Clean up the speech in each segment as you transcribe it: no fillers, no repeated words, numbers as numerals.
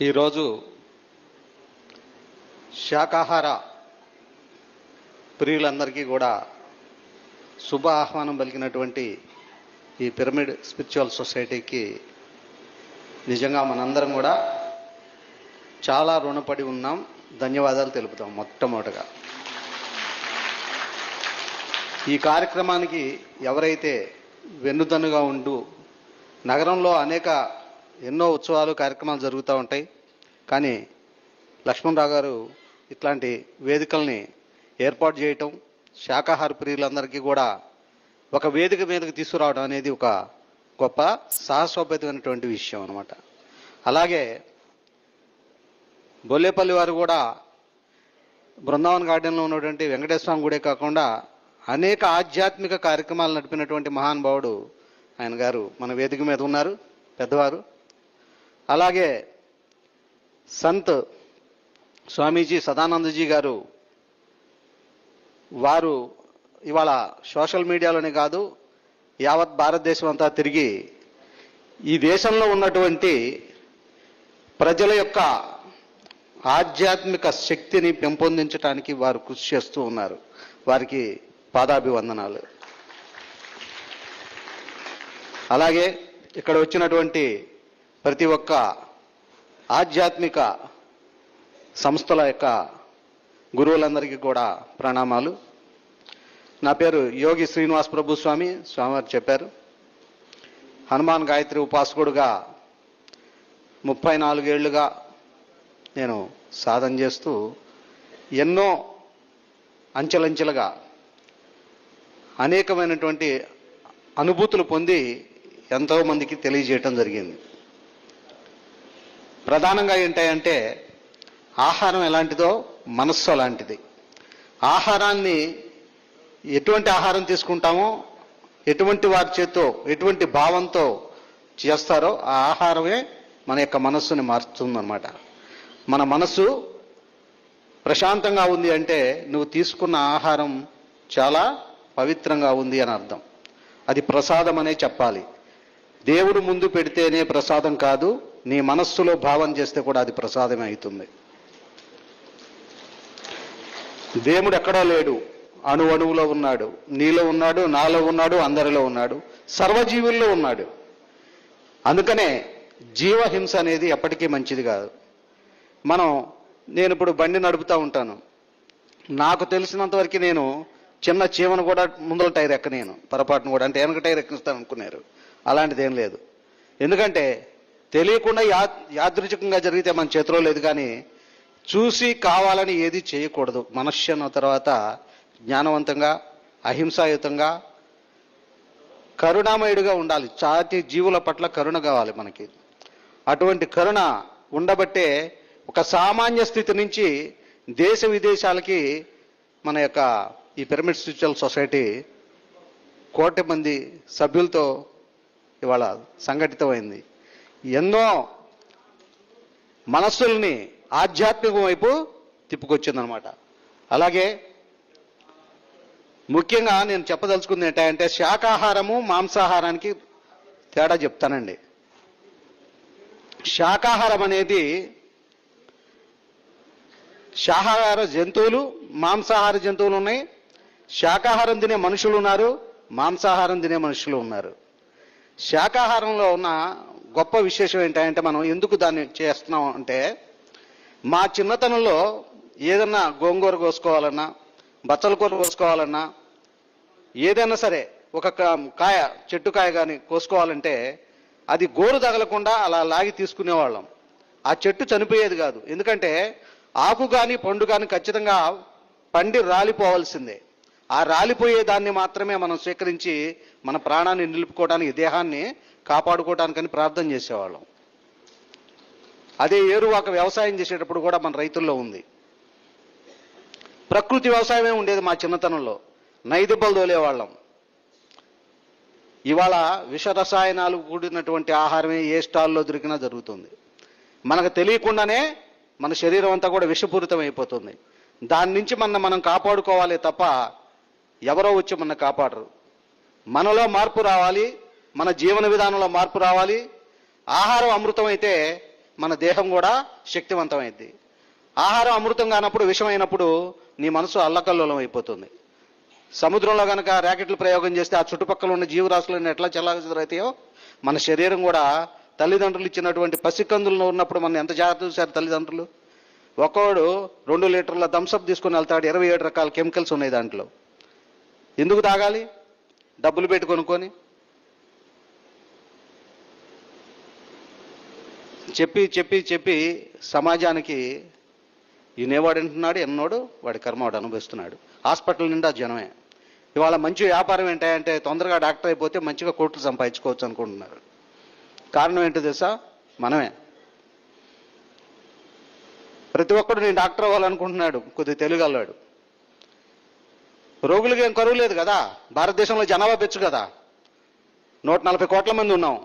ఈరోజు శాకాహార ప్రియులందరికీ కూడా శుభ ఆహ్వానం పలికినటువంటి ఈ పిరమిడ్ స్పిరిచువల్ సొసైటీకి నిజంగా మనందరం కూడా చాలా రుణపడి ఉన్నాం. ధన్యవాదాలు తెలుపుతాం. మొట్టమొదటగా ఈ కార్యక్రమానికి ఎవరైతే వెన్నుదన్నుగా ఉంటూ నగరంలో ఎన్నో ఉత్సవాలు కార్యక్రమాలు జరుగుతూ ఉంటాయి, కానీ లక్ష్మణరావు గారు ఇట్లాంటి వేదికల్ని ఏర్పాటు చేయటం, శాకాహార ప్రియులందరికీ కూడా ఒక వేదిక మీదకి తీసుకురావడం అనేది ఒక గొప్ప సాహసోపేతమైనటువంటి విషయం అన్నమాట. అలాగే బొల్లేపల్లి వారు కూడా బృందావన్ గార్డెన్లో ఉన్నటువంటి వెంకటేశ్వర స్వామి గుడే కాకుండా అనేక ఆధ్యాత్మిక కార్యక్రమాలు నడిపినటువంటి మహానుభావుడు ఆయన గారు మన వేదిక మీద ఉన్నారు, పెద్దవారు. అలాగే సంత్ స్వామీజీ సదానందజీ గారు, వారు ఇవాళ సోషల్ మీడియాలోనే కాదు యావత్ భారతదేశం అంతా తిరిగి ఈ దేశంలో ఉన్నటువంటి ప్రజల యొక్క ఆధ్యాత్మిక శక్తిని పెంపొందించడానికి వారు కృషి చేస్తూ ఉన్నారు. వారికి పాదాభివందనాలు. అలాగే ఇక్కడ వచ్చినటువంటి ప్రతి ఒక్క ఆధ్యాత్మిక సంస్థల యొక్క గురువులందరికీ కూడా ప్రణామాలు. నా పేరు యోగి శ్రీనివాస్ ప్రభు స్వామివారు చెప్పారు. హనుమాన్ గాయత్రి ఉపాసకుడుగా 34 ఏళ్లుగా నేను సాధన చేస్తూ ఎన్నో అంచెలంచెలుగా అనేకమైనటువంటి అనుభూతులు పొంది ఎంతోమందికి తెలియజేయటం జరిగింది. ప్రధానంగా ఏంటంటే ఆహారం ఎలాంటిదో మనస్సు అలాంటిది. ఆహారాన్ని ఎటువంటి ఆహారం తీసుకుంటామో, ఎటువంటి వారి చేతో ఎటువంటి భావంతో చేస్తారో ఆ ఆహారమే మన యొక్క మనస్సుని మారుస్తుందన్నమాట. మన మనస్సు ప్రశాంతంగా ఉంది అంటే నువ్వు తీసుకున్న ఆహారం చాలా పవిత్రంగా ఉంది అని అర్థం. అది ప్రసాదం అనే చెప్పాలి. దేవుడు ముందు పెడితేనే ప్రసాదం కాదు, నీ మనస్సులో భావం చేస్తే కూడా అది ప్రసాదమే అవుతుంది. దేవుడు ఎక్కడో లేడు, అణువణువులో ఉన్నాడు, నీలో ఉన్నాడు, నాలో ఉన్నాడు, అందరిలో ఉన్నాడు, సర్వజీవుల్లో ఉన్నాడు. అందుకనే జీవహింస అనేది ఎప్పటికీ మంచిది కాదు. నేను ఇప్పుడు బండి నడుపుతూ ఉంటాను. నాకు తెలిసినంతవరకు నేను చిన్న చీమను కూడా ముందల టైర్ ఎక్కనేను, పొరపాటును కూడా. అంటే వెనక టైర్ ఎక్కిస్తాను అనుకున్నారు, అలాంటిది ఏం లేదు. ఎందుకంటే తెలియకుండా యాదృచ్ఛికంగా జరిగితే మన చేతిలో లేదు, కానీ చూసి కావాలని ఏది చేయకూడదు. మనుష్యన తర్వాత జ్ఞానవంతంగా, అహింసాయుతంగా, కరుణామయుడిగా ఉండాలి. చాటి జీవుల పట్ల కరుణ కావాలి మనకి. అటువంటి కరుణ ఉండబట్టే ఒక సామాన్య స్థితి నుంచి దేశ విదేశాలకి మన యొక్క ఈ పిరమిడ్ స్పిరిచువల్ సొసైటీ 1 కోటి మంది సభ్యులతో ఇవాళ సంఘటితమైంది. ఎన్నో మనస్సుల్ని ఆధ్యాత్మికం వైపు తిప్పుకొచ్చిందనమాట. అలాగే ముఖ్యంగా నేను చెప్పదలుచుకుంది ఏంటంటే శాకాహారము మాంసాహారానికి తేడా చెప్తానండి. శాకాహారం అనేది శాకాహార జంతువులు, మాంసాహార జంతువులు ఉన్నాయి. శాకాహారం తినే మనుషులు ఉన్నారు, మాంసాహారం తినే మనుషులు ఉన్నారు. శాకాహారంలో ఉన్న గొప్ప విశేషం ఏంటంటే మనం ఎందుకు దాన్ని చేస్తున్నాం అంటే, మా చిన్నతనంలో ఏదన్నా గోంగూర కోసుకోవాలన్నా, బచ్చల కూర కోసుకోవాలన్నా, ఏదైనా సరే ఒక కాయ, చెట్టు కాయ కానీ కోసుకోవాలంటే అది గోరు తగలకుండా అలా లాగి తీసుకునేవాళ్ళం. ఆ చెట్టు చనిపోయేది కాదు. ఎందుకంటే ఆకు కానీ పండు కానీ ఖచ్చితంగా పండి రాలిపోవాల్సిందే. ఆ రాలిపోయే దాన్ని మాత్రమే మనం స్వీకరించి మన ప్రాణాన్ని నిలుపుకోవడానికి, దేహాన్ని కాపాడుకోవడానికని ప్రార్థన చేసేవాళ్ళం. అదే ఏరువాక వ్యవసాయం చేసేటప్పుడు కూడా మన రైతుల్లో ఉంది. ప్రకృతి వ్యవసాయమే ఉండేది మా చిన్నతనంలో. నైదెబ్బలు తోలేవాళ్ళం. ఇవాళ విష రసాయనాలు కూడినటువంటి ఆహారమే ఏ స్టాల్లో దొరికినా జరుగుతుంది. మనకు తెలియకుండానే మన శరీరం అంతా కూడా విషపూరితం అయిపోతుంది. దాని నుంచి మనం కాపాడుకోవాలి తప్ప ఎవరో వచ్చి మన కాపాడరు. మనలో మార్పు రావాలి, మన జీవన విధానంలో మార్పు రావాలి. ఆహారం అమృతం అయితే మన దేహం కూడా శక్తివంతమైంది. ఆహారం అమృతం కానప్పుడు విషమైనప్పుడు నీ మనసు అల్లకల్లోలం అయిపోతుంది. సముద్రంలో కనుక ర్యాకెట్లు ప్రయోగం చేస్తే ఆ చుట్టుపక్కల ఉన్న జీవరాశులను ఎట్లా చెల్లాచెదరవుతాయో మన శరీరం కూడా తల్లిదండ్రులు ఇచ్చినటువంటి పసికందులు ఉన్నప్పుడు మనం ఎంత జాగ్రత్త చూశారు తల్లిదండ్రులు. ఒక్కోడు 2 లీటర్ల థమ్సప్ తీసుకొని వెళ్తాడు, 27 రకాల కెమికల్స్ ఉన్నాయి దాంట్లో. ఎందుకు తాగాలి? డబ్బులు పెట్టి కొనుక్కొని. చెప్పి చెప్పి చెప్పి సమాజానికి వినేవాడు వింటున్నాడు, ఎన్నోడు వాడి కర్మ వాడు అనుభవిస్తున్నాడు. హాస్పిటల్ నిండా జనమే. ఇవాళ మంచి వ్యాపారం ఏంటంటే తొందరగా డాక్టర్ అయిపోతే మంచిగా కోట్లు సంపాదించుకోవచ్చు అనుకుంటున్నారు. కారణం ఏంటో తెలుసా? మనమే. ప్రతి ఒక్కడు నేను డాక్టర్ అవ్వాలనుకుంటున్నాడు, కొద్దిగా తెలుగలవాడు. రోగులకి ఏం కరువు లేదు కదా, భారతదేశంలో జనాభా పెంచు కదా, 140 కోట్ల మంది ఉన్నాం.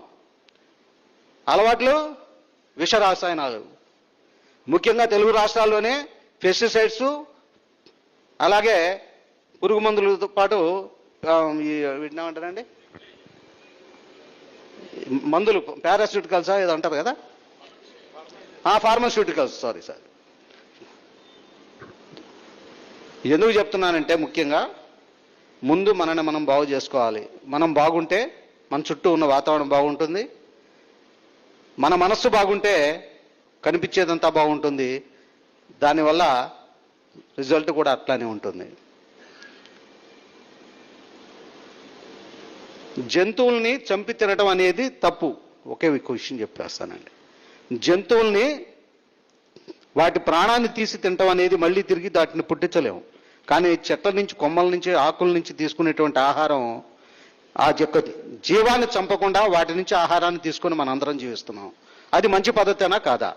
అలవాట్లు విష రసాయనాలు, ముఖ్యంగా తెలుగు రాష్ట్రాల్లోనే పెస్టిసైడ్స్, అలాగే పురుగు మందులతో పాటు వీటిని ఏమంటారండి, మందులు, పారాసిటికల్సా ఏదో అంటారు కదా, ఫార్మాస్యూటికల్స్, సారీ. ఎందుకు చెప్తున్నానంటే ముఖ్యంగా ముందు మనని మనం బాగు చేసుకోవాలి. మనం బాగుంటే మన చుట్టూ ఉన్న వాతావరణం బాగుంటుంది, మన మనస్సు బాగుంటే కనిపించేదంతా బాగుంటుంది, దానివల్ల రిజల్ట్ కూడా అట్లానే ఉంటుంది. జంతువుల్ని చంపి తినటం అనేది తప్పు. ఒకే విషయం చెప్పేస్తానండి. జంతువుల్ని వాటి ప్రాణాన్ని తీసి తినటం అనేది మళ్ళీ తిరిగి వాటిని పుట్టించలేము. కానీ చెట్ల నుంచి, కొమ్మల నుంచి, ఆకుల నుంచి తీసుకునేటువంటి ఆహారం ఆ యొక్క జీవాన్ని చంపకుండా వాటి నుంచి ఆహారాన్ని తీసుకొని మనందరం జీవిస్తున్నాం. అది మంచి పద్ధతేనా కాదా?